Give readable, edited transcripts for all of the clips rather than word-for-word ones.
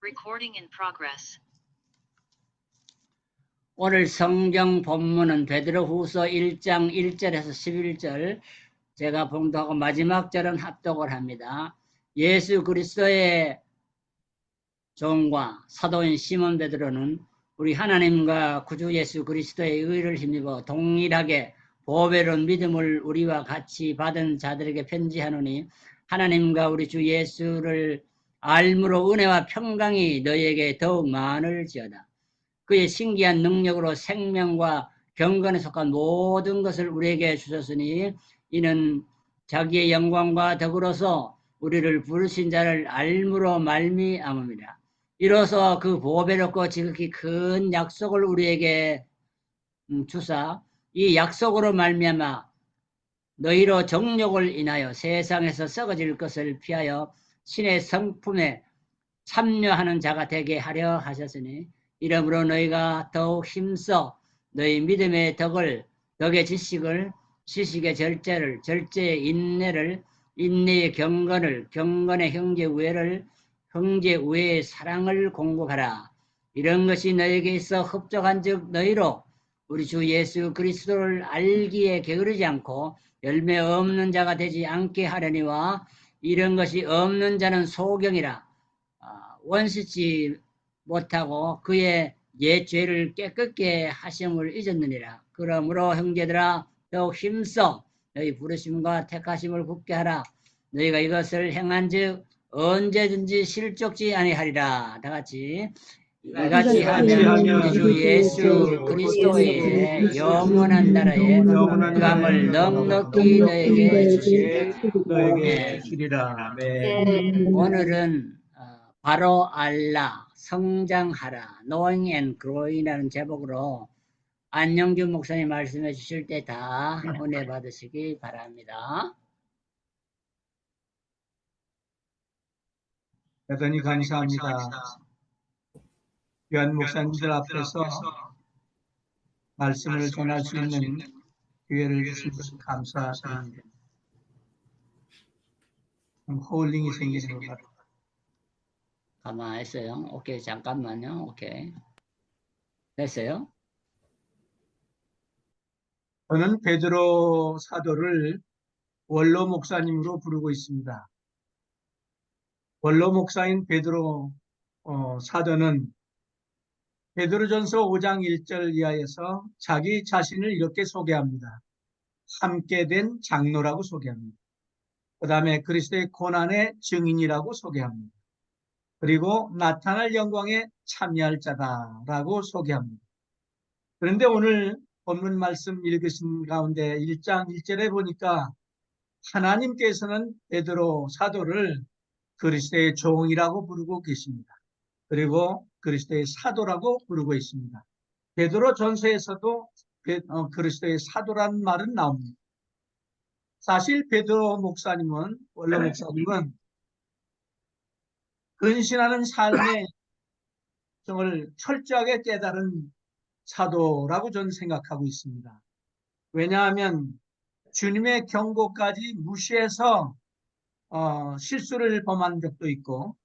Recording in progress. 오늘 성경 본문은 베드로후서 1장 1절에서 11절, 제가 봉독하고 마지막 절은 합독을 합니다. 예수 그리스도의 종과 사도인 시몬 베드로는 우리 하나님과 구주 예수 그리스도의 의를 힘입어 동일하게 보배로운 믿음을 우리와 같이 받은 자들에게 편지하노니, 하나님과 우리 주 예수를 알므로 은혜와 평강이 너희에게 더욱 많을지어다. 그의 신기한 능력으로 생명과 경건에 속한 모든 것을 우리에게 주셨으니, 이는 자기의 영광과 더불어서 우리를 부르신 자를 알므로 말미암음이라. 이로써 그 보배롭고 지극히 큰 약속을 우리에게 주사, 이 약속으로 말미암아 너희로 정욕을 인하여 세상에서 썩어질 것을 피하여 신의 성품에 참여하는 자가 되게 하려 하셨으니, 이러므로 너희가 더욱 힘써 너희 믿음의 덕의 지식을, 지식의 절제를, 절제의 인내를, 인내의 경건을, 경건의 형제 우애를, 형제 우애의 사랑을 공부하라. 이런 것이 너희에게 있어 흡족한즉 너희로 우리 주 예수 그리스도를 알기에 게으르지 않고 열매 없는 자가 되지 않게 하려니와, 이런 것이 없는 자는 소경이라 원시치 못하고 그의 옛 죄를 깨끗게 하심을 잊었느니라. 그러므로 형제들아, 더욱 힘써 너희 부르심과 택하심을 굳게 하라. 너희가 이것을 행한즉 언제든지 실족지 아니하리라. 다같이 이같이 하면 우리 주 예수 그리스도의 영원한 나라에 감을 넉넉히 너에게 주시리라. 오늘은 바로 알라, 성장하라, knowing and growing이라는 제목으로 안영규 목사님 말씀해 주실 때 다 은혜 받으시기 바랍니다. 대단히 감사합니다. 귀한 목사님들 앞에서 말씀을 전할 수 있는 기회를 주신 것 감사드립니다. 호울링이 생기는 것 같아요. 가만히 있어요. 오케이, 잠깐만요. 오케이. 됐어요? 저는 베드로 사도를 원로 목사님으로 부르고 있습니다. 원로 목사인 베드로 사도는 베드로전서 5장 1절 이하에서 자기 자신을 이렇게 소개합니다. 함께 된 장로라고 소개합니다. 그 다음에 그리스도의 고난의 증인이라고 소개합니다. 그리고 나타날 영광에 참여할 자다라고 소개합니다. 그런데 오늘 본문 말씀 읽으신 가운데 1장 1절에 보니까 하나님께서는 베드로 사도를 그리스도의 종이라고 부르고 계십니다. 그리고 그리스도의 사도라고 부르고 있습니다. 베드로 전서에서도 그리스도의 사도라는 말은 나옵니다. 사실 베드로 목사님은, 원로 목사님은 근신하는 삶의 정을 철저하게 깨달은 사도라고 저는 생각하고 있습니다. 왜냐하면 주님의 경고까지 무시해서 실수를 범한 적도 있고,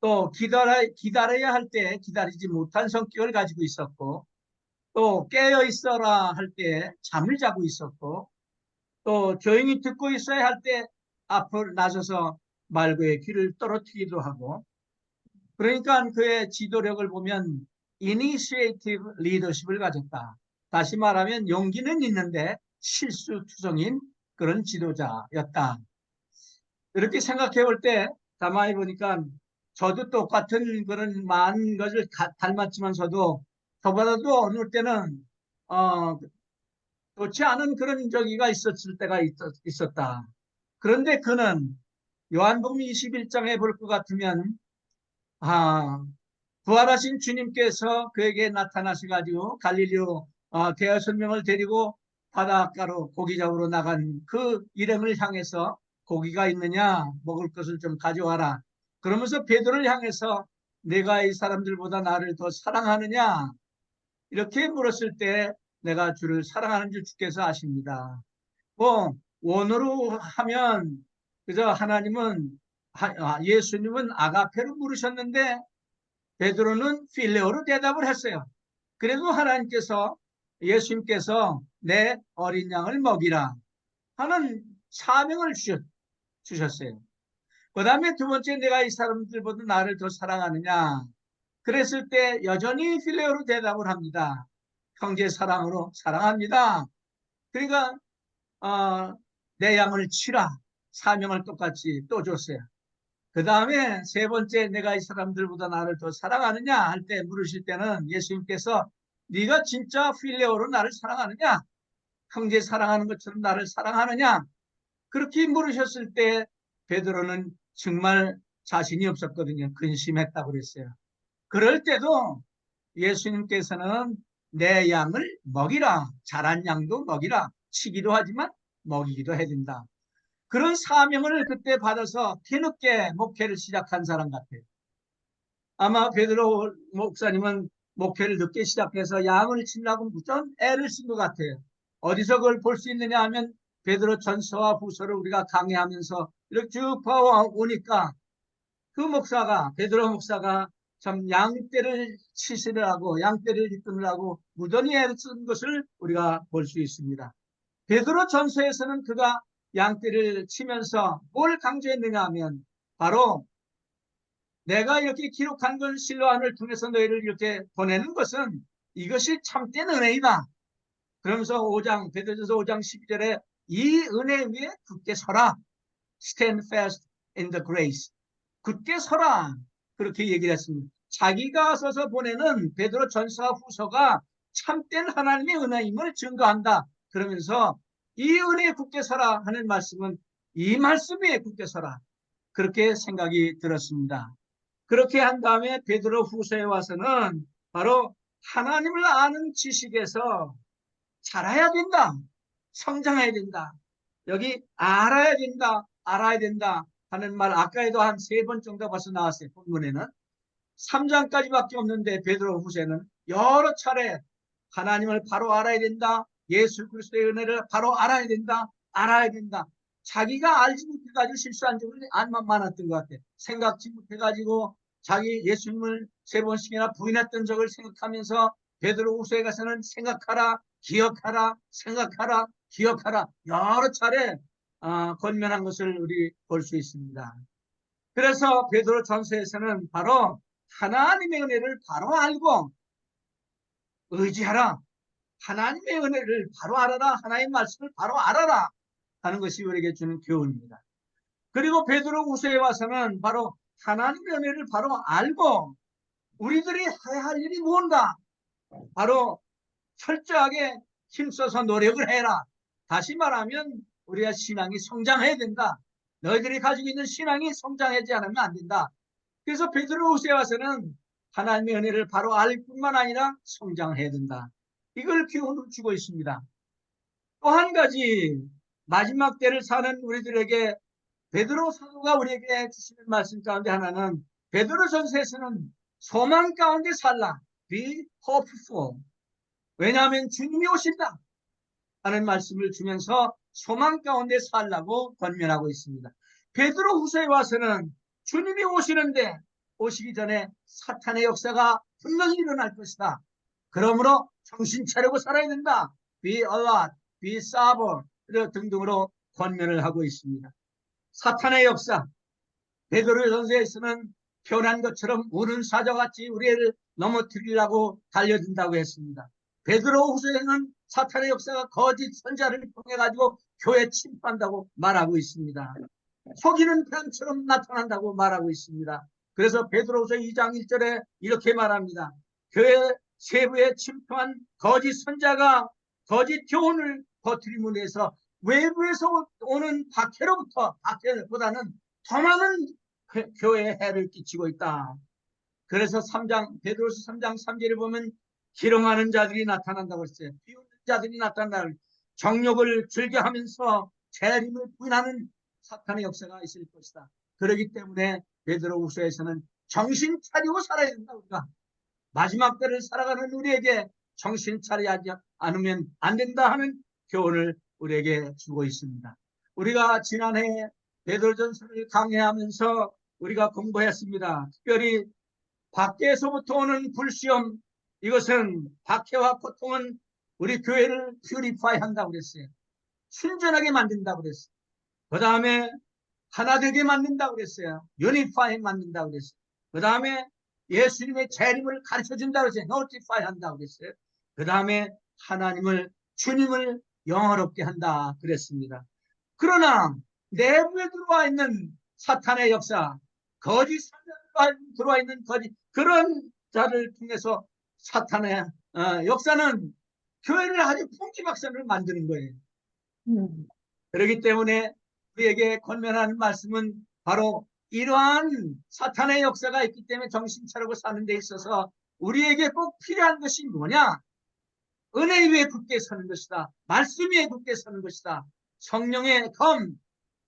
또 기다려야 할 때 기다리지 못한 성격을 가지고 있었고, 또 깨어 있어라 할 때 잠을 자고 있었고, 또 조용히 듣고 있어야 할 때 앞을 나서서 말고의 귀를 떨어뜨리기도 하고, 그러니까 그의 지도력을 보면 이니시에이티브 리더십을 가졌다. 다시 말하면 용기는 있는데 실수투성인 그런 지도자였다. 이렇게 생각해 볼 때 가만히 보니까 저도 똑같은 그런 많은 것을 닮았지만 저보다도 어느 때는 좋지 않은 그런 적이가 있었을 때가 있었다. 그런데 그는 요한복음 21장에 볼 것 같으면 부활하신 주님께서 그에게 나타나셔가지고 갈릴리로 대여섯 명을 데리고 바닷가로 고기 잡으러 나간 그 일행을 향해서 고기가 있느냐, 먹을 것을 좀 가져와라. 그러면서 베드로를 향해서 내가 이 사람들보다 나를 더 사랑하느냐, 이렇게 물었을 때 내가 주를 사랑하는 줄 주께서 아십니다. 원어로 하면 그저 하나님은 예수님은 아가페로 물으셨는데 베드로는 필레오로 대답을 했어요. 그래도 하나님께서 예수님께서 내 어린 양을 먹이라 하는 사명을 주셨어요. 그 다음에 두 번째, 내가 이 사람들보다 나를 더 사랑하느냐 그랬을 때 여전히 필레오로 대답을 합니다. 형제 사랑으로 사랑합니다. 그러니까 내 양을 치라 사명을 똑같이 또 줬어요. 그 다음에 세 번째, 내가 이 사람들보다 나를 더 사랑하느냐 할 때 물으실 때는 예수님께서 네가 진짜 필레오로 나를 사랑하느냐, 형제 사랑하는 것처럼 나를 사랑하느냐, 그렇게 물으셨을 때 베드로는 정말 자신이 없었거든요. 근심했다고 그랬어요. 그럴 때도 예수님께서는 내 양을 먹이라, 자란 양도 먹이라, 치기도 하지만 먹이기도 해야 된다. 그런 사명을 그때 받아서 뒤늦게 목회를 시작한 사람 같아요. 아마 베드로 목사님은 목회를 늦게 시작해서 양을 치려고 무슨 애를 쓴 것 같아요. 어디서 그걸 볼 수 있느냐 하면 베드로 전서와 후서를 우리가 강의하면서 이렇게 쭉 봐오니까 그 목사가, 베드로 목사가 참 양떼를 치시느라고, 양떼를 이끄느라고 무던히 애를 쓴 것을 우리가 볼 수 있습니다. 베드로 전서에서는 그가 양떼를 치면서 뭘 강조했느냐 하면 바로 내가 이렇게 기록한 건 실로암을 통해서 너희를 이렇게 보내는 것은 이것이 참된 은혜이다. 그러면서 베드로전서 5장 12절에 이 은혜 위에 굳게 서라. Stand fast in the grace. 굳게 서라. 그렇게 얘기를 했습니다. 자기가 써서 보내는 베드로 전서와 후서가 참된 하나님의 은혜임을 증거한다. 그러면서 이 은혜에 굳게 서라 하는 말씀은 이 말씀에 굳게 서라. 그렇게 생각이 들었습니다. 그렇게 한 다음에 베드로 후서에 와서는 바로 하나님을 아는 지식에서 자라야 된다. 성장해야 된다. 여기 알아야 된다 하는 말 아까에도 한 3번 정도 벌써 나왔어요. 본문에는 3장까지밖에 없는데 베드로 후서에는 여러 차례 하나님을 바로 알아야 된다. 예수 그리스도의 은혜를 바로 알아야 된다. 자기가 알지 못해가지고 실수한 적이 많았던 것 같아요. 생각지 못해가지고 자기 예수님을 3번씩이나 부인했던 적을 생각하면서 베드로 후서에 가서는 생각하라, 기억하라, 여러 차례 권면한 것을 우리 볼 수 있습니다. 그래서 베드로 전서에서는 바로 하나님의 은혜를 바로 알고 의지하라. 하나님의 은혜를 바로 알아라. 하나님의 말씀을 바로 알아라 하는 것이 우리에게 주는 교훈입니다. 그리고 베드로 후서에 와서는 바로 하나님의 은혜를 바로 알고 우리들이 해야 할 일이 뭔가 바로 철저하게 힘써서 노력을 해라. 다시 말하면 우리가 신앙이 성장해야 된다. 너희들이 가지고 있는 신앙이 성장하지 않으면 안 된다. 그래서 베드로 후서에 와서는 하나님의 은혜를 바로 알 뿐만 아니라 성장해야 된다. 이걸 교훈을 주고 있습니다. 또 한 가지 마지막 때를 사는 우리들에게 베드로 사도가 우리에게 주시는 말씀 가운데 하나는 베드로 전서에서는 소망 가운데 살라. Be hopeful. 왜냐하면 주님이 오신다 하는 말씀을 주면서 소망 가운데 살라고 권면하고 있습니다. 베드로 후서에 와서는 주님이 오시는데 오시기 전에 사탄의 역사가 분명히 일어날 것이다. 그러므로 정신 차리고 살아야 된다. Be alert, be sober 등등으로 권면을 하고 있습니다. 사탄의 역사, 베드로 전서에서는 표현한 것처럼 우는 사자같이 우리를 넘어뜨리려고 달려든다고 했습니다. 베드로 후서에는 사탄의 역사가 거짓 선자를 통해 가지고 교회 침입한다고 말하고 있습니다. 속이는 뱀처럼 나타난다고 말하고 있습니다. 그래서 베드로후서 2장 1절에 이렇게 말합니다. 교회 세부에 침투한 거짓 선자가 거짓 교훈을 퍼뜨림으로 해서 외부에서 오는 박해보다는 더 많은 교회에 해를 끼치고 있다. 그래서 베드로서 3장 3절에 보면 기렁하는 자들이 나타난다고 했어요. 비웃는 자들이 나타난다. 정욕을 즐겨하면서 재림을 부인하는 사탄의 역사가 있을 것이다. 그렇기 때문에 베드로후서에서는 정신 차리고 살아야 된다. 우리가 마지막 때를 살아가는 우리에게 정신 차리지 않으면 안 된다 하는 교훈을 우리에게 주고 있습니다. 우리가 지난해 베드로전서를 강해하면서 우리가 공부했습니다. 특별히 밖에서부터 오는 불시험, 이것은 박해와 고통은 우리 교회를 퓨리파이 한다고 그랬어요. 순전하게 만든다고 그랬어요. 그 다음에 하나 되게 만든다고 그랬어요. 유니파이 만든다고 그랬어요. 그 다음에 예수님의 재림을 가르쳐 준다고 그랬어요. 노티파이 한다고 그랬어요. 그 다음에 하나님을, 주님을 영화롭게 한다 그랬습니다. 그러나 내부에 들어와 있는 사탄의 역사, 거짓 선자가 들어와 있는 거짓, 그런 자를 통해서 사탄의 역사는 교회를 아주 풍지박산을 만드는 거예요. 그렇기 때문에 우리에게 권면하는 말씀은 바로 이러한 사탄의 역사가 있기 때문에 정신 차리고 사는 데 있어서 우리에게 꼭 필요한 것이 뭐냐? 은혜 위에 굳게 서는 것이다. 말씀 위에 굳게 서는 것이다. 성령의 검,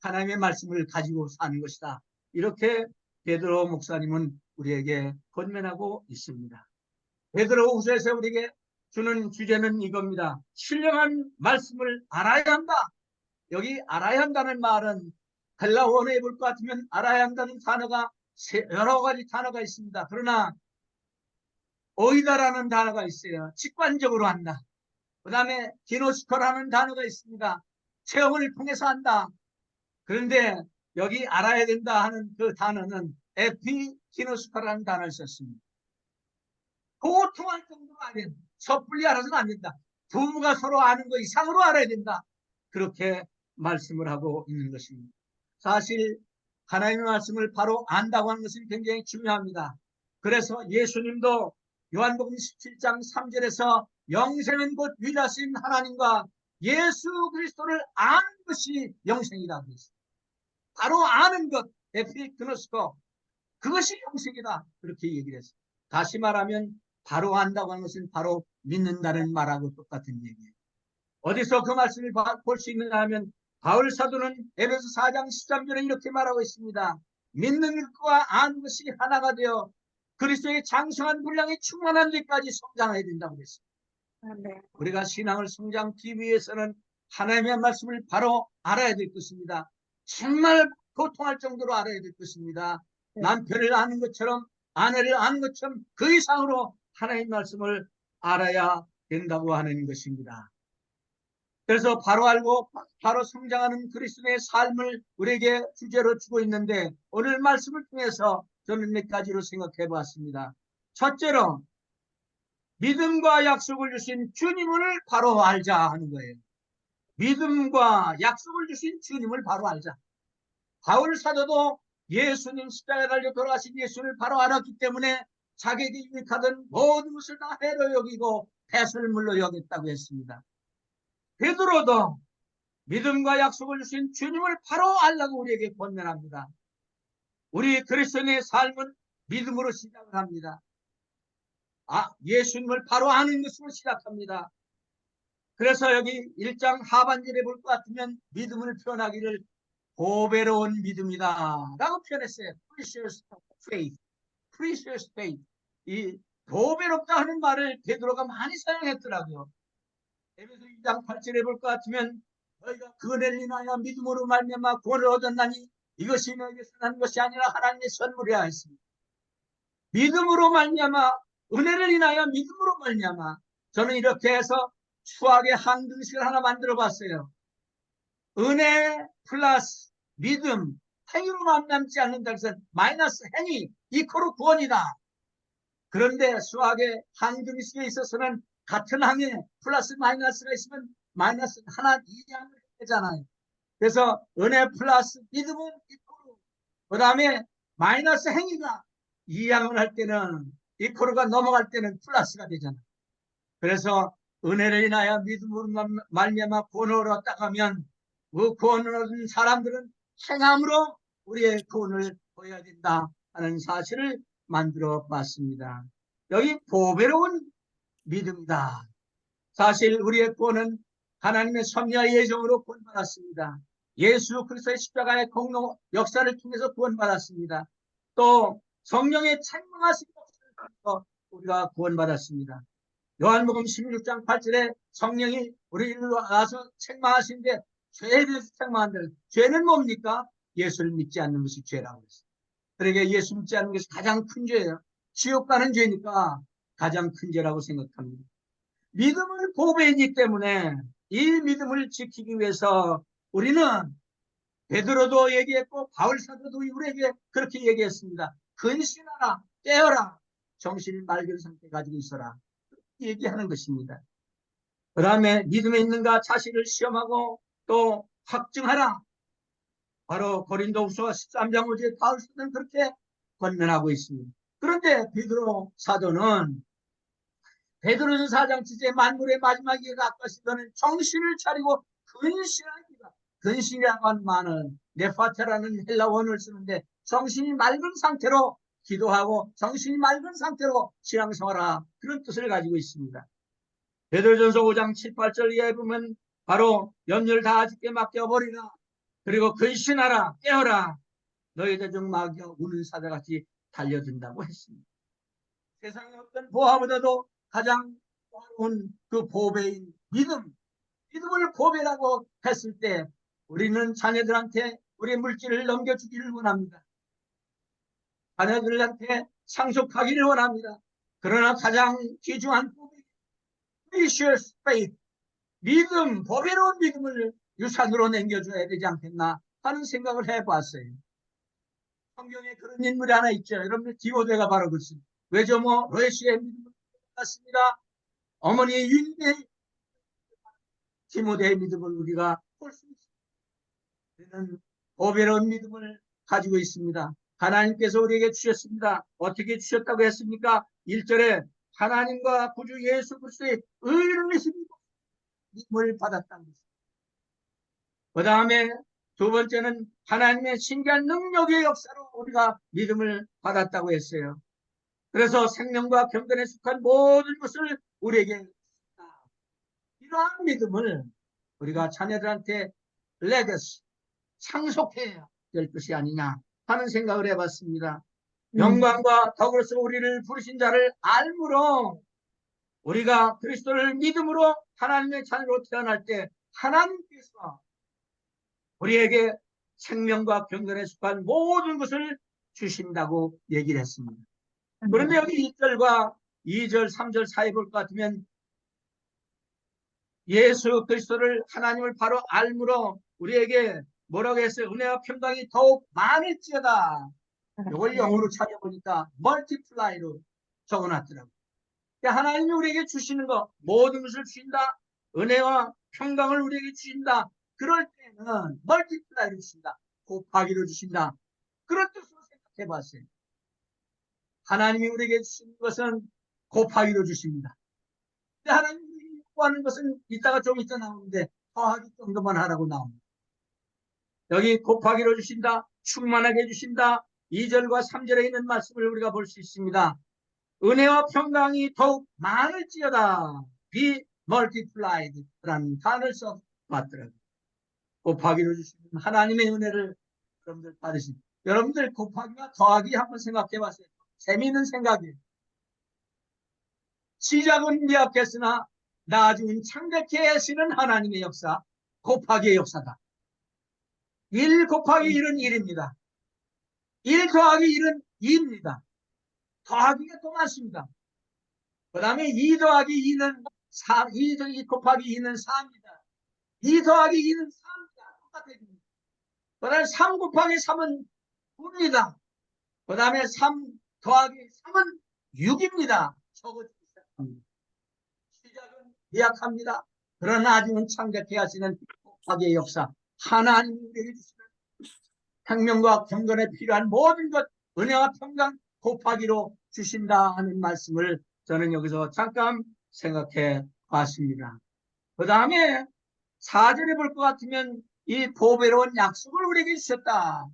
하나님의 말씀을 가지고 사는 것이다. 이렇게 베드로 목사님은 우리에게 권면하고 있습니다. 베드로 후서에서 우리에게 주는 주제는 이겁니다. 신령한 말씀을 알아야 한다. 여기 알아야 한다는 말은 헬라 원어에 볼 것 같으면 알아야 한다는 단어가 여러 가지 단어가 있습니다. 그러나 오이다라는 단어가 있어요. 직관적으로 한다. 그 다음에 디노스코라는 단어가 있습니다. 체험을 통해서 한다. 그런데 여기 알아야 된다 하는 그 단어는 에피디노스코라는 단어를 썼습니다. 고통할 정도로 알아야 된다. 섣불리 알아서는 안 된다. 부모가 서로 아는 것 이상으로 알아야 된다. 그렇게 말씀을 하고 있는 것입니다. 사실 하나님의 말씀을 바로 안다고 하는 것은 굉장히 중요합니다. 그래서 예수님도 요한복음 17장 3절에서 영생은 곧 유일하신 하나님과 예수 그리스도를 아는 것이 영생이라고 했습니다. 바로 아는 것, 에피그노스코, 그것이 영생이다. 그렇게 얘기를 했습니다. 다시 말하면 바로 안다고 하는 것은 바로 믿는다는 말하고 똑같은 얘기예요. 어디서 그 말씀을 볼 수 있느냐 하면 바울 사도는 에베소 4장 13절에 이렇게 말하고 있습니다. 믿는 것과 아는 것이 하나가 되어 그리스도의 장성한 분량이 충만한 데까지 성장해야 된다고 그랬습니다. 우리가 신앙을 성장하기 위해서는 하나님의 말씀을 바로 알아야 될 것입니다. 정말 고통할 정도로 알아야 될 것입니다. 남편을 아는 것처럼, 아내를 아는 것처럼 그 이상으로 하나님의 말씀을 알아야 된다고 하는 것입니다. 그래서 바로 알고 바로 성장하는 그리스도의 삶을 우리에게 주제로 주고 있는데, 오늘 말씀을 통해서 저는 몇 가지로 생각해 보았습니다. 첫째로 믿음과 약속을 주신 주님을 바로 알자 하는 거예요. 믿음과 약속을 주신 주님을 바로 알자. 바울 사도도 예수님 십자가에 달려 돌아가신 예수를 바로 알았기 때문에 자기에게 유익하던 모든 것을 다 해로 여기고 배설물로 여겼다고 했습니다. 베드로도 믿음과 약속을 주신 주님을 바로 알라고 우리에게 권면합니다. 우리 그리스도인의 삶은 믿음으로 시작을 합니다. 예수님을 바로 아는 것으로 시작합니다. 그래서 여기 1장 하반절에 볼 것 같으면 믿음을 표현하기를 보배로운 믿음이다 라고 표현했어요. Precious faith, precious faith. 이 보배롭다 하는 말을 베드로가 많이 사용했더라고요. 에베소 2장 8절에 볼 것 같으면 너희가 그 은혜를 인하여 믿음으로 말미암아 구원을 얻었나니 이것이 너희에게서 난 것이 아니라 하나님의 선물이라 했습니다. 믿음으로 말미암아, 은혜를 인하여 믿음으로 말미암아. 저는 이렇게 해서 수학의 항등식을 하나 만들어 봤어요. 은혜 플러스 믿음, 행위로 만남지 않는다 해서 마이너스 행위 이코로 구원이다. 그런데 수학의 항등식에 있어서는 같은 항에 플러스 마이너스가 있으면 마이너스 하나 이항을 되잖아요. 그래서 은혜 플러스 믿음은 이코로, 그 다음에 마이너스 행위가 이항을 할 때는 이코로가 넘어갈 때는 플러스가 되잖아요. 그래서 은혜를 인하여 믿음으로 말미암아 구원을 얻었다 하면 그 구원을 얻은 사람들은 행함으로 우리의 구원을 보여야 된다 하는 사실을 만들어 봤습니다. 여기 보배로운 믿음이다. 사실 우리의 구원은 하나님의 섭리와 예정으로 구원받았습니다. 예수 그리스도의 십자가의 공로 역사를 통해서 구원받았습니다. 또 성령의 책망하신 역사를 통해서 우리가 구원받았습니다. 요한복음 16장 8절에 성령이 우리를 와서 책망하시는데 죄에 대해서 책망한다. 죄는 뭡니까? 예수를 믿지 않는 것이 죄라고 했어요. 그러니까 예수 믿지 않는 것이 가장 큰 죄예요. 지옥 가는 죄니까 가장 큰 죄라고 생각합니다. 믿음은 보배이기 때문에 이 믿음을 지키기 위해서 우리는 베드로도 얘기했고 바울 사도도 우리에게 그렇게 얘기했습니다. 근신하라, 깨어라, 정신을 맑은 상태 가지고 있어라. 얘기하는 것입니다. 그 다음에 믿음에 있는가 자신을 시험하고 또 확증하라. 바로 고린도후서 13장 5절에 바울 사도는 그렇게 권면하고 있습니다. 그런데 베드로 사도는 베드로전서 4장 7절에 만물의 마지막에 가까시더는 정신을 차리고 근신합니다. 근신이라고 하는 말은 네파테라는 헬라 원어를 쓰는데 정신이 맑은 상태로 기도하고 정신이 맑은 상태로 신앙생활하라, 그런 뜻을 가지고 있습니다. 베드로전서 5장 7, 8절 이하에 보면 바로 염려를 다 주께 맡겨버리라. 그리고 근신하라, 깨어라. 너희들 중 마귀가 우는 사자같이 달려든다고 했습니다. 세상의 어떤 보화보다도 가장 어려운 그 보배인 믿음을 보배라고 했을 때 우리는 자녀들한테 우리 물질을 넘겨주기를 원합니다. 자녀들한테 상속하기를 원합니다. 그러나 가장 귀중한 보배, precious faith, 믿음, 보배로운 믿음을 유산으로 남겨줘야 되지 않겠나 하는 생각을 해봤어요. 성경에 그런 인물이 하나 있죠. 여러분들 디모데가 바로 그렇습니다. 외조모 로에시의 믿음을 받았습니다. 어머니 윤희의 디모데의 믿음을 우리가 볼 수 있습니다. 우리는 보배로운 믿음을 가지고 있습니다. 하나님께서 우리에게 주셨습니다. 어떻게 주셨다고 했습니까? 1절에 하나님과 구주 예수 그리스도의 의를 힘입어 믿음을 받았다는 것입니다. 그 다음에 두 번째는 하나님의 신기한 능력의 역사로 우리가 믿음을 받았다고 했어요. 그래서 생명과 경건에 속한 모든 것을 우리에게 줬다. 이러한 믿음을 우리가 자녀들한테 레거시, 상속해야 될 것이 아니냐 하는 생각을 해봤습니다. 영광과 덕으로서 우리를 부르신 자를 알므로 우리가 그리스도를 믿음으로 하나님의 자녀로 태어날 때 하나님께서 우리에게 생명과 경건에 속한 모든 것을 주신다고 얘기를 했습니다. 그런데 여기 1절과 2절, 3절 사이 볼 것 같으면 예수 그리스도를 하나님을 바로 알므로 우리에게 뭐라고 했어요? 은혜와 평강이 더욱 많을지어다. 이걸 영어로 찾아보니까 multiply로 적어놨더라고요. 하나님이 우리에게 주시는 것, 모든 것을 주신다. 은혜와 평강을 우리에게 주신다. 그럴 때는 멀티플라이로 주신다. 곱하기로 주신다. 그런 뜻으로 생각해 봤어요. 하나님이 우리에게 주시는 것은 곱하기로 주십니다. 근데 하나님이 요구하는 것은 이따가 좀 있다 나오는데 더하기 정도만 하라고 나옵니다. 여기 곱하기로 주신다. 충만하게 주신다. 2절과 3절에 있는 말씀을 우리가 볼 수 있습니다. 은혜와 평강이 더욱 많을지어다. be multiplied 라는 단어를 써봤더라고요. 곱하기로 주시는 하나님의 은혜를 여러분들 받으신, 여러분들 곱하기와 더하기 한번 생각해 봤어요. 재미있는 생각이에요. 시작은 미약했으나 나중은 창백해 하시는 하나님의 역사, 곱하기의 역사다. 1 곱하기 1은 1입니다. 1 더하기 1은 2입니다. 더하기가 더 많습니다. 그 다음에 2 더하기 2는 4, 2 곱하기 2는 4입니다. 2 더하기 2는 4입니다. 똑같아집니다. 그 다음에 3 곱하기 3은 9입니다. 그 다음에 3 더하기 3은 6입니다. 적어지기 시작합니다. 시작은 미약합니다. 그러나 나중은 창작해 하시는 곱하기의 역사, 하나님이 우리에게 주시는 생명과 경건에 필요한 모든 것, 은혜와 평강 곱하기로 주신다 하는 말씀을 저는 여기서 잠깐 생각해 봤습니다. 그 다음에 4절에 볼 것 같으면 이 보배로운 약속을 우리에게 주셨다.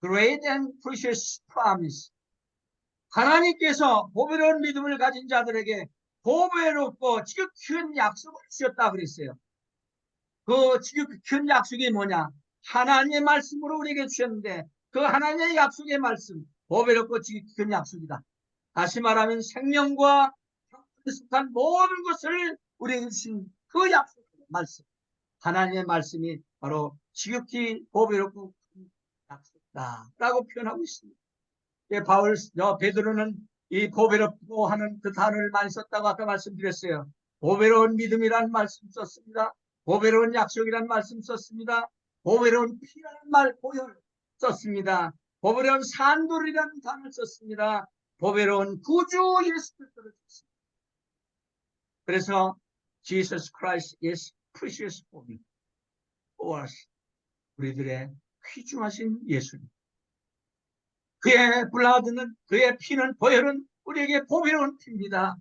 Great and precious promise. 하나님께서 보배로운 믿음을 가진 자들에게 보배롭고 지극히 큰 약속을 주셨다 그랬어요. 그 지극히 큰 약속이 뭐냐? 하나님의 말씀으로 우리에게 주셨는데 그 하나님의 약속의 말씀, 보배롭고 지극히 큰 약속이다. 다시 말하면 생명과 경건에 속한 모든 것을 우리에게 주신 그 약속 말씀, 하나님의 말씀이 바로 지극히 보배롭고 큰 약속이다 라고 표현하고 있습니다. 베드로는 이 보배롭고 하는 그 단어를 많이 썼다고 아까 말씀드렸어요. 보배로운 믿음이라는 말씀 썼습니다. 보배로운 약속이라는 말씀 썼습니다. 보배로운 피라는 말 보혈 썼습니다. 보배로운 산돌이라는 단어를 썼습니다. 보배로운 구주 예수 그리스도를 썼습니다. 그래서 Jesus Christ is precious for me, for us. 우리들의 귀중하신 예수님. 그의 블라드는, 그의 피는, 보혈은 우리에게 보배로운 피입니다.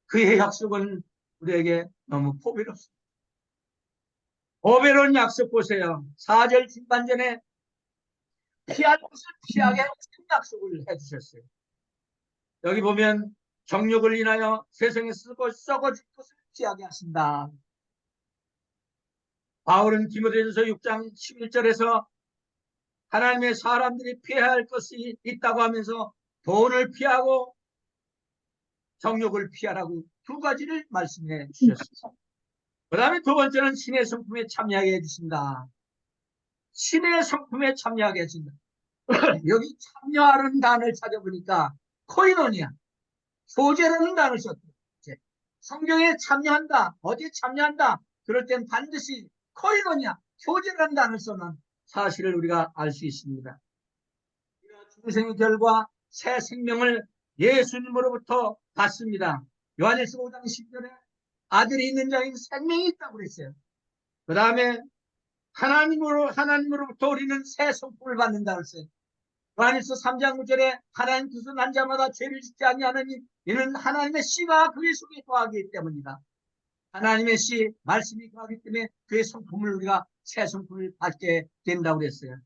그의 약속은 우리에게 너무 보배롭습니다. 보배로운 약속 보세요. 4절 중반전에 피할 것을 피하게 하는 약속을 해주셨어요. 여기 보면 정욕을 인하여 세상에 썩어질 것을 피하게 하신다. 바울은 디모데전서 6장 11절에서 하나님의 사람들이 피해야 할 것이 있다고 하면서 돈을 피하고 정욕을 피하라고 두 가지를 말씀해 주셨습니다. 그 다음에 두 번째는 신의 성품에 참여하게 해주신다. 신의 성품에 참여하게 해준다. 여기 참여하는 단어를 찾아보니까 코이노니아, 교제라는 단어를 썼어요. 성경에 참여한다, 어디에 참여한다, 그럴 땐 반드시 코이노니아, 교제라는 단어를 써는 사실을 우리가 알 수 있습니다. 중생의 결과 새 생명을 예수님으로부터 받습니다. 요한일서 5장 10절에 아들이 있는 자에게 생명이 있다고 그랬어요. 그 다음에 하나님으로부터 우리는 새 성품을 받는다고 했어요. 요한일서 3장 9절에 하나님 뜻은 난 자마다 죄를 짓지 아니하느니 이는 하나님의 씨가 그의 속에 거하기 때문이다. 하나님의 씨 말씀이 거하기 때문에 그의 성품을 우리가 새 성품을 받게 된다고 그랬어요.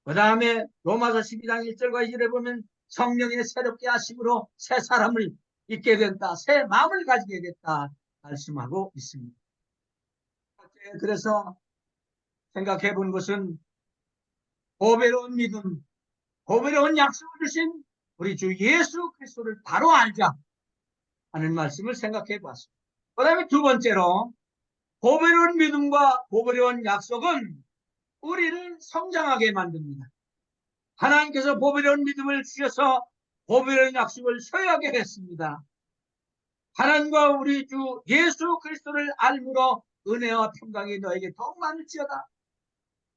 그 다음에 로마서 12장 1절과 2절에 보면 성령의 새롭게 하심으로 새 사람을 잊게 된다. 새 마음을 가지게 됐다. 말씀하고 있습니다. 그래서 생각해 본 것은 보배로운 믿음, 보배로운 약속을 주신 우리 주 예수 그리스도를 바로 알자 하는 말씀을 생각해 보았습니다. 그 다음에 두 번째로 보배로운 믿음과 보배로운 약속은 우리를 성장하게 만듭니다. 하나님께서 보배로운 믿음을 주셔서 보배로운 약속을 소유하게 했습니다. 하나님과 우리 주 예수 그리스도를 알므로 은혜와 평강이 너에게 더욱 많을지어다.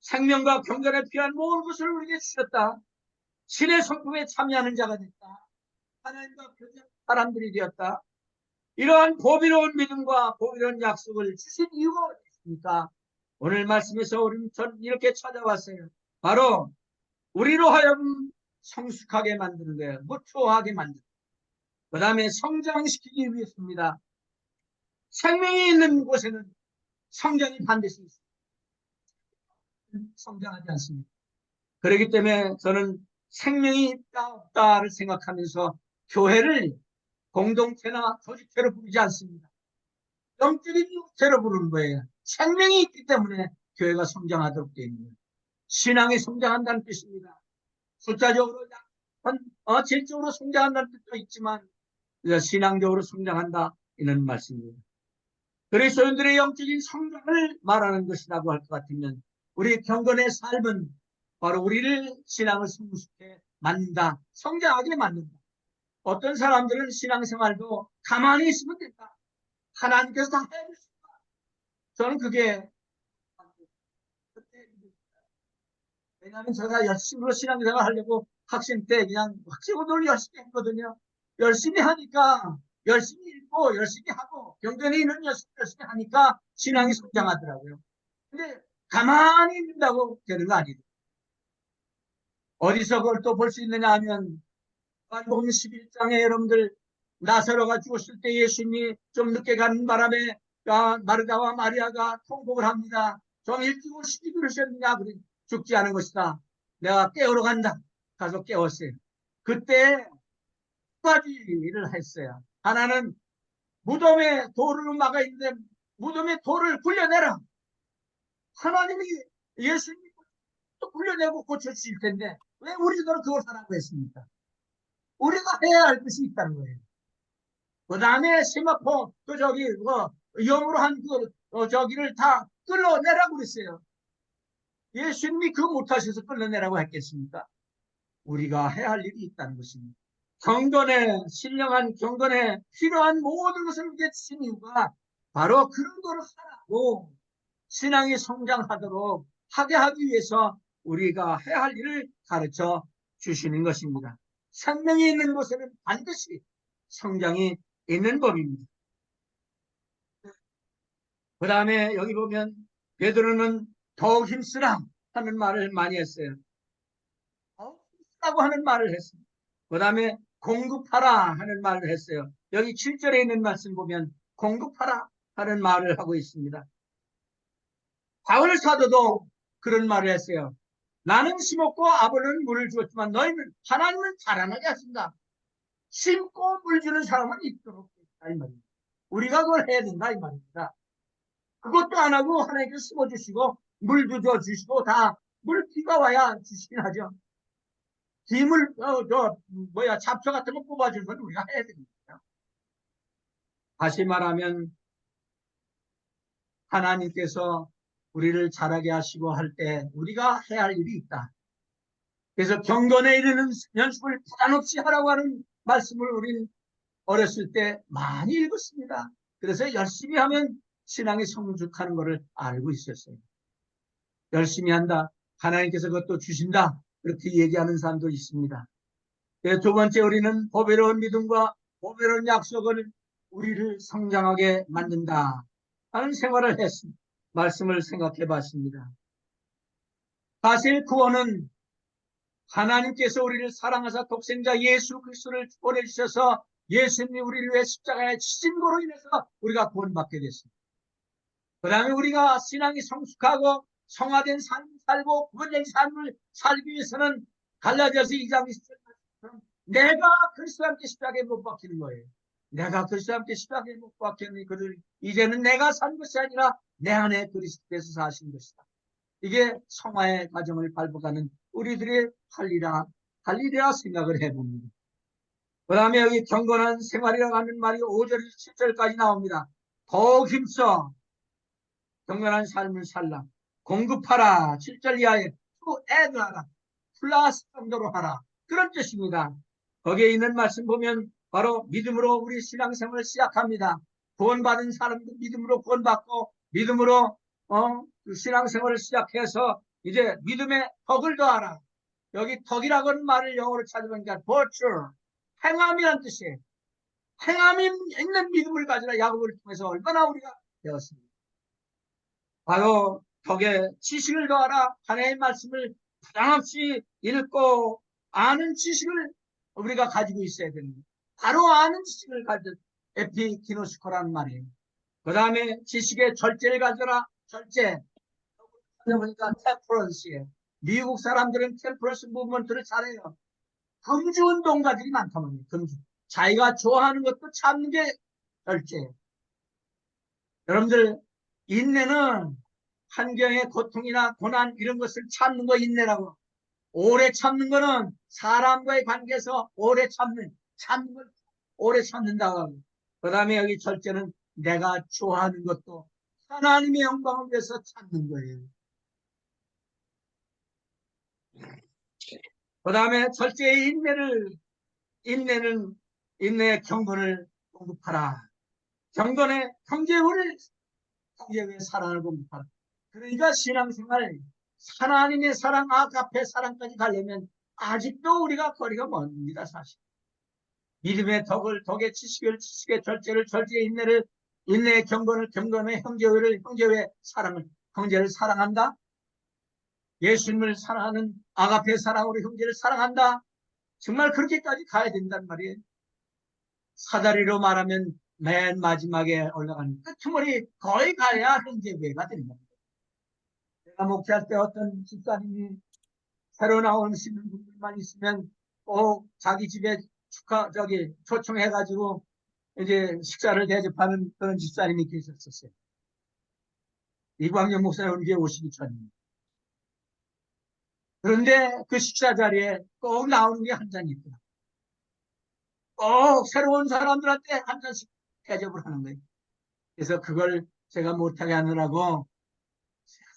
생명과 경건에 필요한 모든 것을 우리에게 주셨다. 신의 성품에 참여하는 자가 됐다. 하나님과 교제하는 사람들이 되었다. 이러한 보배로운 믿음과 보배로운 약속을 주신 이유가 어디 있습니까? 오늘 말씀에서 우리는 이렇게 찾아왔어요. 바로 우리로 하여금 성숙하게 만드는 거예요. 무투하게 만드는 거예요. 그 다음에 성장시키기 위해서입니다. 생명이 있는 곳에는 성장이 반드시 있습니다. 성장하지 않습니다. 그렇기 때문에 저는 생명이 있다 없다를 생각하면서 교회를 공동체나 조직체로 부르지 않습니다. 영적인 육체로 부르는 거예요. 생명이 있기 때문에 교회가 성장하도록 되어 있는 거예요. 신앙이 성장한다는 뜻입니다. 숫자적으로 질적으로 성장한다는 뜻도 있지만 신앙적으로 성장한다 이런 말씀입니다. 그리스도인들의 영적인 성장을 말하는 것이라고 할 것 같으면 우리 경건의 삶은 바로 우리를 신앙을 성숙해 만든다. 성장하게 만든다. 어떤 사람들은 신앙생활도 가만히 있으면 된다. 하나님께서 다 해주신다. 저는 그게 왜냐하면 제가 열심으로 신앙생활 하려고 학생 때 그냥 학생들을 열심히 했거든요. 열심히 하니까 열심히 읽고 열심히 하고 경전에 있는 열심히 하니까 신앙이 성장하더라고요. 근데 가만히 있는다고 되는 거 아니에요. 어디서 그걸 또 볼 수 있느냐 하면 요한복음 11장에 여러분들 나사로가 죽었을 때 예수님이 좀 늦게 가는 바람에 마르다와 마리아가 통곡을 합니다. 좀 일찍 오시지 그러셨느냐. 죽지 않은 것이다. 내가 깨우러 간다. 가서 깨웠어요. 그때 두 가지 일을 했어요. 하나는 무덤에 돌을 막아 있는데 무덤에 돌을 굴려내라. 하나님이 예수님이 또 굴려내고 고쳐주실 텐데 왜 우리들은 그걸 하라고 했습니까? 우리가 해야 할 것이 있다는 거예요. 그 다음에 세마포 염으로 한 저기를 다 끌어내라고 그랬어요. 예수님이 그 못하셔서 끌어내라고 했겠습니까? 우리가 해야 할 일이 있다는 것입니다. 경건에, 신령한 경건에 필요한 모든 것을 우리에게 주신 이유가 바로 그런 거를 하라고, 신앙이 성장하도록 하게 하기 위해서 우리가 해야 할 일을 가르쳐 주시는 것입니다. 생명이 있는 곳에는 반드시 성장이 있는 법입니다. 그 다음에 여기 보면 베드로는 더욱 힘쓰라 하는 말을 많이 했어요. 더욱 힘쓰라고 하는 말을 했습니다. 그 다음에 공급하라 하는 말을 했어요. 여기 7절에 있는 말씀 보면 공급하라 하는 말을 하고 있습니다. 바울 사도도 그런 말을 했어요. 나는 심었고 아볼로는 물을 주었지만 너희는 하나님은 자라나게 하신다. 심고 물 주는 사람은 있도록 있다 이 말입니다. 우리가 그걸 해야 된다 이 말입니다. 그것도 안 하고 하나님께서 심어주시고 물도 줘주시고 다 물 비가 와야 주시긴 하죠. 기물 잡초 같은 거 뽑아주는 건 우리가 해야 됩니다. 다시 말하면 하나님께서 우리를 자라게 하시고 할 때 우리가 해야 할 일이 있다. 그래서 경건에 이르는 연습을 부담 없이 하라고 하는 말씀을 우리는 어렸을 때 많이 읽었습니다. 그래서 열심히 하면 신앙이 성숙하는 것을 알고 있었어요. 열심히 한다. 하나님께서 그것도 주신다. 그렇게 얘기하는 사람도 있습니다. 두 번째, 우리는 보배로운 믿음과 보배로운 약속을 우리를 성장하게 만든다 하는 생활을 했습니다. 말씀을 생각해 봤습니다. 사실 구원은 하나님께서 우리를 사랑하사 독생자 예수 그리스도를 보내주셔서 예수님이 우리를 위해 십자가에 지신 거로 인해서 우리가 구원받게 됐습니다. 그 다음에 우리가 신앙이 성숙하고 성화된 삶을 살고 구원된 삶을 살기 위해서는 갈라디아서 2장 20절 내가 그리스도와 함께 십자가에 못 박히는 거예요. 내가 그리스도와 함께 십자가에 못 박혔으니 그를 이제는 내가 산 것이 아니라 내 안에 그리스도께서 사신 것이다. 이게 성화의 과정을 밟아가는 우리들의 할 일이라 생각을 해봅니다. 그 다음에 여기 경건한 생활이라고 하는 말이 5절에서 7절까지 나옵니다. 더욱 힘써 경건한 삶을 살라. 공급하라. 7절 이하에 to add 하라. 플러스 정도로 하라. 그런 뜻입니다. 거기에 있는 말씀 보면 바로 믿음으로 우리 신앙생활을 시작합니다. 구원받은 사람도 믿음으로 구원받고 믿음으로 그 신앙생활을 시작해서 이제 믿음의 덕을 더하라. 여기 덕이라고 하는 말을 영어로 찾아보니까 virtue, 행함이란 뜻이에요. 행함이 있는 믿음을 가지라. 야고보를 통해서 얼마나 우리가 배웠습니다. 바로 덕에 지식을 더하라. 하나님의 말씀을 부담없이 읽고 아는 지식을 우리가 가지고 있어야 됩니다. 바로 아는 지식을 가져 에피기노스코라는 말이에요. 그 다음에 지식의 절제를 가져라. 절제. 보니까 템퍼런스예요. 미국 사람들은 템퍼런스 무브먼트를 잘해요. 금주 운동가들이 많다면 금주. 자기가 좋아하는 것도 참는 게 절제예요. 여러분들 인내는 환경의 고통이나 고난 이런 것을 참는 거 인내라고. 오래 참는 거는 사람과의 관계에서 오래 참는 걸 오래 참는다고. 그 다음에 여기 절제는 내가 좋아하는 것도 하나님의 영광을 위해서 참는 거예요. 그 다음에 절제의 인내의 경건을 공급하라. 경건의 형제의 사랑을 공급하라. 그러니까 신앙생활 하나님의 사랑, 아가페 사랑까지 가려면 아직도 우리가 거리가 멉니다. 사실 믿음의 덕의 지식의 절제를, 절제의 인내의 경건을, 경건의 형제의 사랑을, 형제를 사랑한다. 예수님을 사랑하는 아가페 사랑으로 형제를 사랑한다. 정말 그렇게까지 가야 된단 말이에요. 사다리로 말하면 맨 마지막에 올라가는 끝머리 거의 가야 형제회가 됩니다. 제가 목회할 때 어떤 집사님이 새로 나오시는 분들만 있으면 꼭 자기 집에 초청해가지고 이제 식사를 대접하는 그런 집사님이 계셨었어요. 이광영 목사님 우리 교회 오시기 전입니다. 그런데 그 식사 자리에 꼭 나오는 게 한 잔이 있더라. 꼭 새로운 사람들한테 한 잔씩 대접을 하는 거예요. 그래서 그걸 제가 못하게 하느라고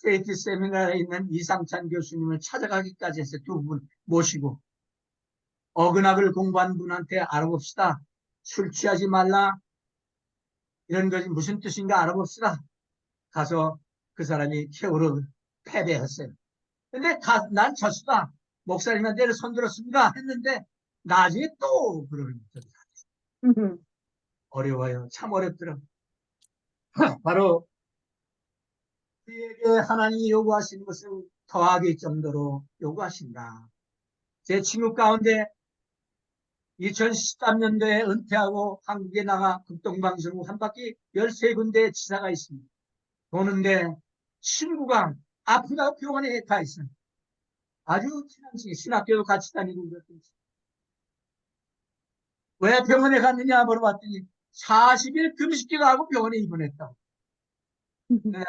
세이티 세미나에 있는 이상찬 교수님을 찾아가기까지 했어요. 두 분 모시고. 어근학을 공부한 분한테 알아봅시다. 술 취하지 말라. 이런 것이 무슨 뜻인가 알아봅시다. 가서 그 사람이 최후로 패배했어요. 근데 난 졌다. 목사님한테 손들었습니다. 했는데 나중에 또 그러는 거죠. 어려워요. 참 어렵더라고요. 바로 우리에게 하나님이 요구하시는 것을 더하기 정도로 요구하신다. 제 친구 가운데 2013년도에 은퇴하고 한국에 나가 극동방송국 한 바퀴 13군데 지사가 있습니다. 보는데 친구가 아프다고 병원에 가 있어요. 아주 친한 친구, 신학교도 같이 다니고 그랬더니 왜 병원에 갔느냐 물어봤더니 40일 금식기가 하고 병원에 입원했다고. 내가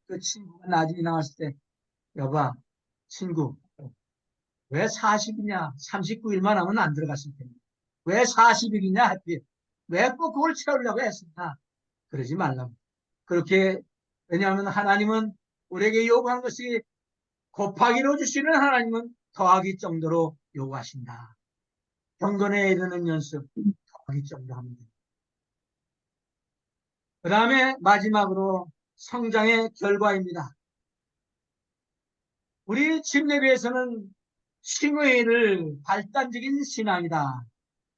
그 친구가 나중에 나왔을 때 여봐 친구 왜 40이냐 39일만 하면 안 들어갔을 텐데 왜 40일이냐 하필 왜 꼭 그걸 채우려고 했습니다. 그러지 말라고. 그렇게 왜냐하면 하나님은 우리에게 요구한 것이 곱하기로 주시는 하나님은 더하기 정도로 요구하신다. 경건에 이르는 연습 더하기 정도 합니다. 그 다음에 마지막으로 성장의 결과입니다. 우리 침례교에서는 칭의를 발단적인 신앙이다.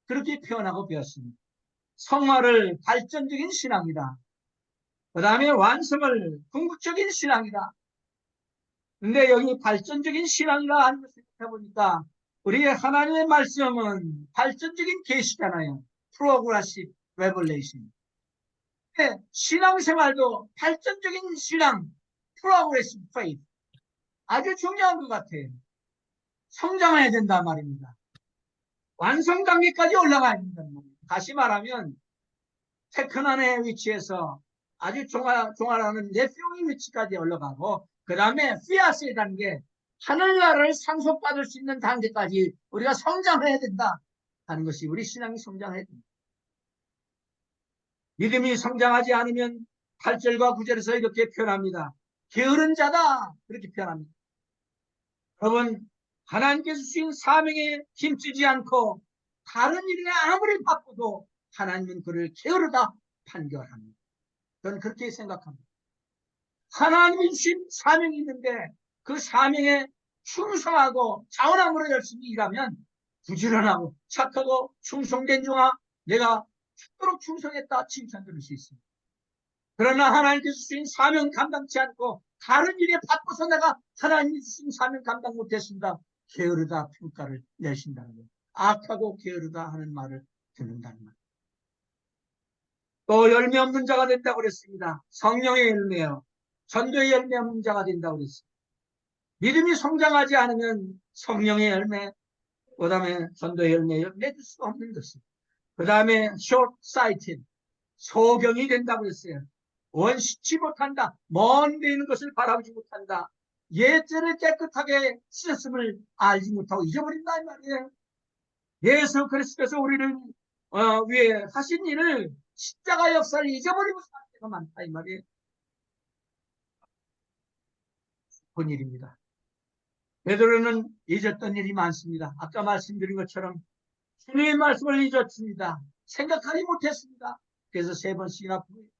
그렇게 표현하고 배웠습니다. 성화를 발전적인 신앙이다. 그 다음에 완성을 궁극적인 신앙이다. 근데 여기 발전적인 신앙이라 하는 것을 생각해보니까 우리 하나님의 말씀은 발전적인 계시잖아요. Progressive Revelation. 신앙생활도 발전적인 신앙, Progressive Faith. 아주 중요한 것 같아요. 성장해야 된단 말입니다. 완성 단계까지 올라가야 된다는 말이에요. 다시 말하면 테크난의 위치에서 아주 종아라는 네피용의 위치까지 올라가고 그 다음에 피아스의 단계, 하늘나라를 상속받을 수 있는 단계까지 우리가 성장해야 된다 하는 것이 우리 신앙이 성장해야 된다. 믿음이 성장하지 않으면 8절과 9절에서 이렇게 표현합니다. 게으른 자다 이렇게 표현합니다. 여러분 하나님께서 주신 사명에 힘쓰지 않고 다른 일에 아무리 바빠도 하나님은 그를 게으르다 판결합니다. 저는 그렇게 생각합니다. 하나님이 주신 사명이 있는데 그 사명에 충성하고 자원함으로 열심히 일하면 부지런하고 착하고 충성된 중아 내가 죽도록 충성했다 칭찬 들을 수 있습니다. 그러나 하나님께서 주신 사명 감당치 않고 다른 일에 바빠서 내가 하나님이 주신 사명 감당 못했습니다. 게으르다 평가를 내신다는 거예요. 악하고 게으르다 하는 말을 듣는다는 말. 또 열매 없는 자가 된다고 그랬습니다. 성령의 열매요. 전도의 열매 없는 자가 된다고 그랬습니다. 믿음이 성장하지 않으면 성령의 열매, 그 다음에 전도의 열매 맺을 수가 없는 것입니다. 그 다음에 short-sighted, 소경이 된다고 했어요. 원시치 못한다. 먼 데 있는 것을 바라보지 못한다. 예죄를 깨끗하게 씻었음을 알지 못하고 잊어버린다 이 말이에요. 예수 그리스도께서 우리를 위해 하신 일을 십자가 역사를 잊어버리고 사는 때가 많다 이 말이에요. 본 일입니다. 베드로는 잊었던 일이 많습니다. 아까 말씀드린 것처럼 주님의 말씀을 잊었습니다. 생각하지 못했습니다. 그래서 3번씩이나 부르셨습니다.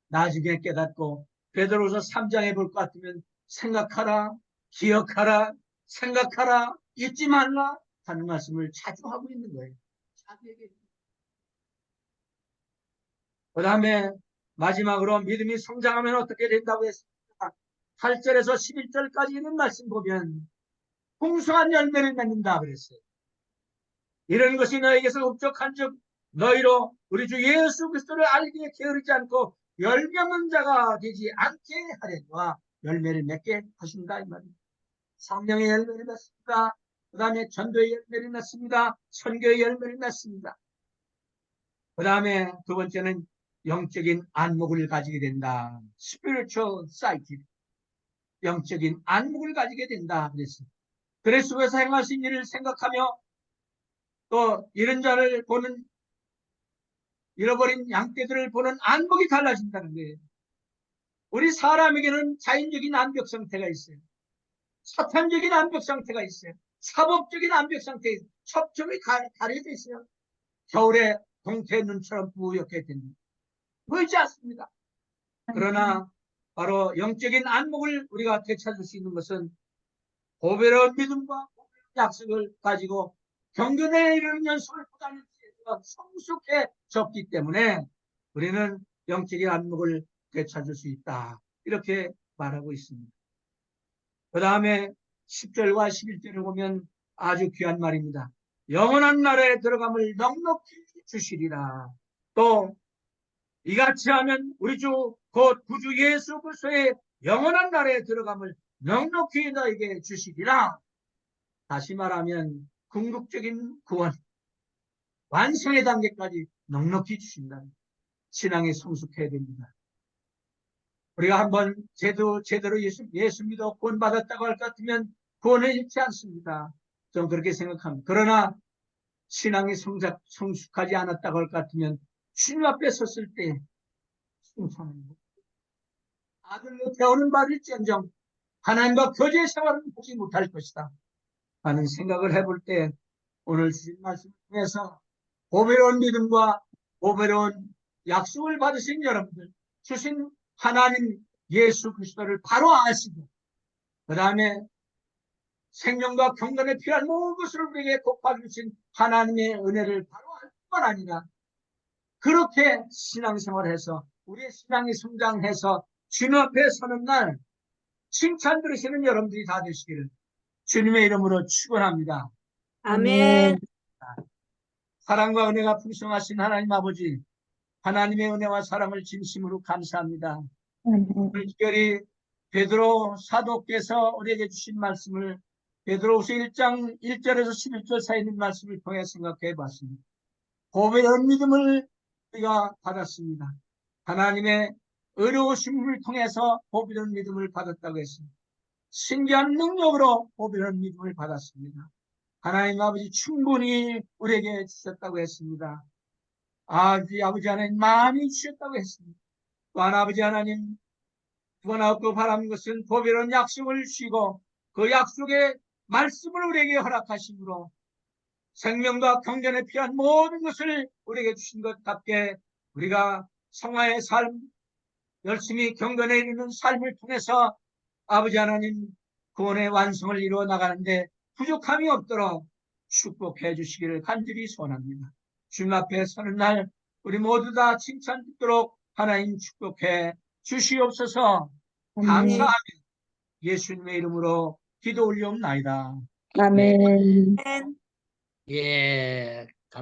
나중에 깨닫고 베드로서 3장에 볼 것 같으면 생각하라, 기억하라, 생각하라, 잊지 말라 하는 말씀을 자주 하고 있는 거예요. 자기에게. 그 다음에 마지막으로 믿음이 성장하면 어떻게 된다고 했습니까? 8절에서 11절까지 있는 말씀 보면 풍성한 열매를 맺는다 그랬어요. 이런 것이 너에게서 up적한 즉 너희로 우리 주 예수 그리스도를 알기에 게으르지 않고 열매 없는 자가 되지 않게 하려니와 열매를 맺게 하신다 이 말입니다. 성령의 열매를 맺습니다. 그 다음에 전도의 열매를 맺습니다. 선교의 열매를 맺습니다. 그 다음에 두 번째는 영적인 안목을 가지게 된다. Spiritual sight. 영적인 안목을 가지게 된다 그랬습니다. 그리스도께서 행하신 일을 생각하며 또 이런 자를 보는 잃어버린 양떼들을 보는 안목이 달라진다는 거예요. 우리 사람에게는 자연적인 안목 상태가 있어요. 사탄적인 안목 상태가 있어요. 사법적인 암벽 상태에 첩첩이 가려져 있어요. 겨울에 동태의 눈처럼 뿌옇게 됩니다. 보이지 않습니다. 그러나 바로 영적인 안목을 우리가 되찾을 수 있는 것은 보배로운 믿음과 약속을 가지고 경건에 이르는 연습을 보다는 성숙해졌기 때문에 우리는 영적인 안목을 되찾을 수 있다. 이렇게 말하고 있습니다. 그 다음에 10절과 11절을 보면 아주 귀한 말입니다. 영원한 나라에 들어감을 넉넉히 주시리라. 또 이같이 하면 우리 주 곧 구주 예수 그리스도의 영원한 나라에 들어감을 넉넉히 너에게 주시리라. 다시 말하면 궁극적인 구원, 완성의 단계까지 넉넉히 주신다. 신앙에 성숙해야 됩니다. 우리가 한번 제대로 예수 믿어 구원 받았다고 할 것 같으면 구원을 잃지 않습니다. 좀 그렇게 생각합니다. 그러나 신앙이 성숙하지 않았다고 할 것 같으면 주님 앞에 섰을 때 충성합니다. 아들로 대우는 받을지언정 하나님과 교제 생활은 하지 못할 것이다 하는 생각을 해볼 때 오늘 주신 말씀을 통해서 보배로운 믿음과 보배로운 약속을 받으신 여러분들, 주신 하나님 예수 그리스도를 바로 아시고 그 다음에 생명과 경건에 필요한 모든 것을 우리에게 곱해주신 하나님의 은혜를 바로 알 뿐만 아니라 그렇게 신앙생활해서 우리의 신앙이 성장해서 주님 앞에 서는 날 칭찬 들으시는 여러분들이 다 되시기를 주님의 이름으로 축원합니다. 아멘. 사랑과 은혜가 풍성하신 하나님 아버지, 하나님의 은혜와 사랑을 진심으로 감사합니다. 오늘 특별히 베드로 사도께서 우리에게 주신 말씀을 베드로후서 1장 1절에서 11절 사이에 있는 말씀을 통해 생각해 봤습니다. 보배로운 믿음을 우리가 받았습니다. 하나님의 의로우심을 통해서 보배로운 믿음을 받았다고 했습니다. 신기한 능력으로 보배로운 믿음을 받았습니다. 하나님 아버지 충분히 우리에게 주셨다고 했습니다. 아버지 하나님 많이 주셨다고 했습니다. 또한 아버지 하나님 구원하고 바라는 것은 보배로운 약속을 주시고 그 약속의 말씀을 우리에게 허락하심으로 생명과 경전에 필요한 모든 것을 우리에게 주신 것답게 우리가 성화의 삶, 열심히 경건에 이르는 삶을 통해서 아버지 하나님 구원의 완성을 이루어 나가는데 부족함이 없도록 축복해 주시기를 간절히 소원합니다. 주님 앞에 서는 날 우리 모두 다 칭찬 듣도록 하나님 축복해 주시옵소서. 감사하며 예수님의 이름으로 기도 올리옵나이다. 아멘. 예.